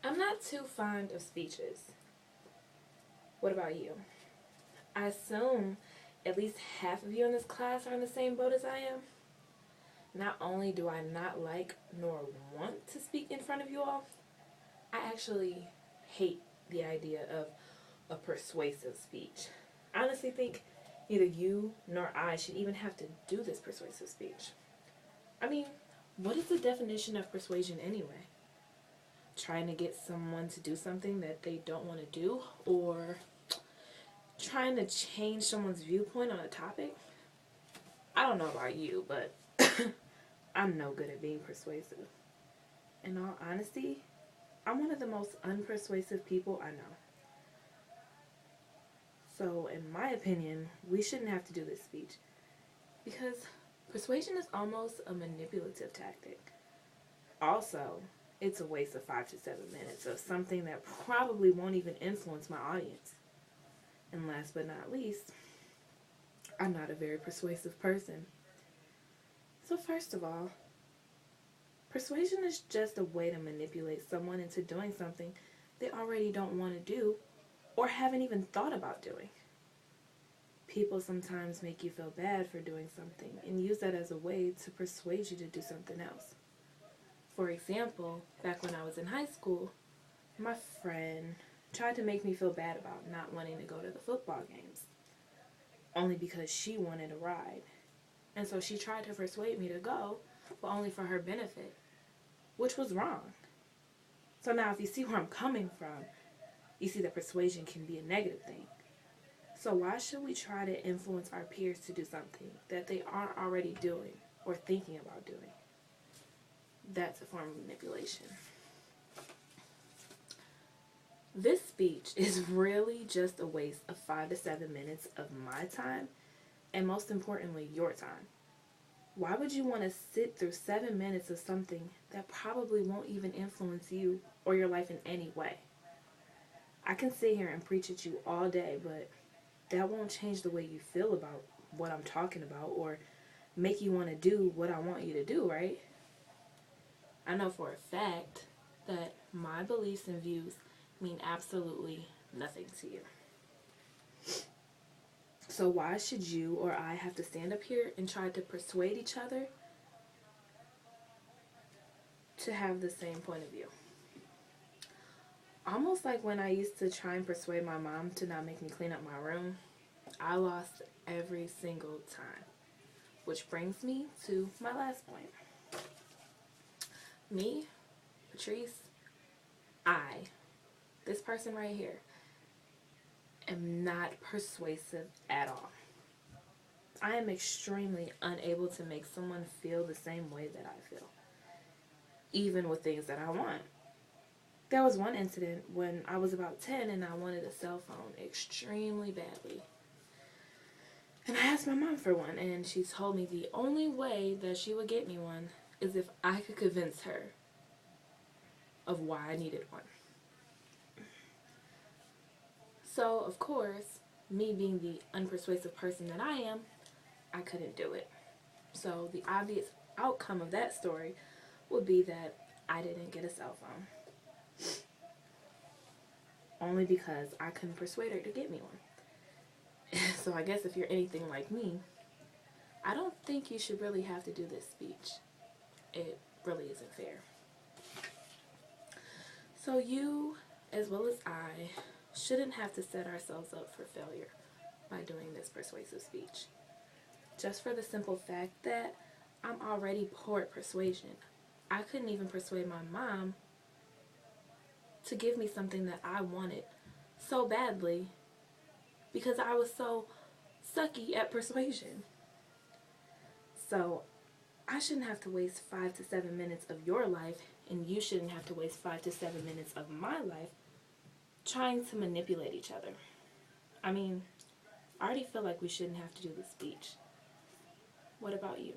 I'm not too fond of speeches. What about you? I assume at least half of you in this class are in the same boat as I am. Not only do I not like nor want to speak in front of you all, I actually hate the idea of a persuasive speech. I honestly think neither you nor I should even have to do this persuasive speech. I mean, what is the definition of persuasion anyway? Trying to get someone to do something that they don't want to do, or trying to change someone's viewpoint on a topic? I don't know about you, but I'm no good at being persuasive. In all honesty, I'm one of the most unpersuasive people I know. So, in my opinion, we shouldn't have to do this speech because persuasion is almost a manipulative tactic. Also, it's a waste of 5 to 7 minutes of something that probably won't even influence my audience. And last but not least, I'm not a very persuasive person. So, first of all, persuasion is just a way to manipulate someone into doing something they already don't want to do or haven't even thought about doing. People sometimes make you feel bad for doing something and use that as a way to persuade you to do something else. For example, back when I was in high school, my friend tried to make me feel bad about not wanting to go to the football games, only because she wanted a ride. And so she tried to persuade me to go, but only for her benefit, which was wrong. So now if you see where I'm coming from, you see that persuasion can be a negative thing. So why should we try to influence our peers to do something that they aren't already doing or thinking about doing? That's a form of manipulation. This speech is really just a waste of 5 to 7 minutes of my time, and most importantly, your time. Why would you want to sit through 7 minutes of something that probably won't even influence you or your life in any way? I can sit here and preach at you all day, but that won't change the way you feel about what I'm talking about or make you want to do what I want you to do, right? I know for a fact that my beliefs and views mean absolutely nothing to you. So why should you or I have to stand up here and try to persuade each other to have the same point of view? Almost like when I used to try and persuade my mom to not make me clean up my room, I lost every single time. Which brings me to my last point. Me, Patrice, this person right here, am not persuasive at all. I am extremely unable to make someone feel the same way that I feel, even with things that I want. There was one incident when I was about 10 and I wanted a cell phone extremely badly. And I asked my mom for one, and she told me the only way that she would get me one is if I could convince her of why I needed one. So, of course, me being the unpersuasive person that I am, I couldn't do it. So the obvious outcome of that story would be that I didn't get a cell phone. Only because I couldn't persuade her to get me one. So I guess if you're anything like me, I don't think you should really have to do this speech. It really isn't fair. So you, as well as I, shouldn't have to set ourselves up for failure by doing this persuasive speech. Just for the simple fact that I'm already poor at persuasion. I couldn't even persuade my mom to give me something that I wanted so badly because I was so sucky at persuasion. So I shouldn't have to waste 5 to 7 minutes of your life, and you shouldn't have to waste 5 to 7 minutes of my life trying to manipulate each other. I mean, I already feel like we shouldn't have to do this speech. What about you?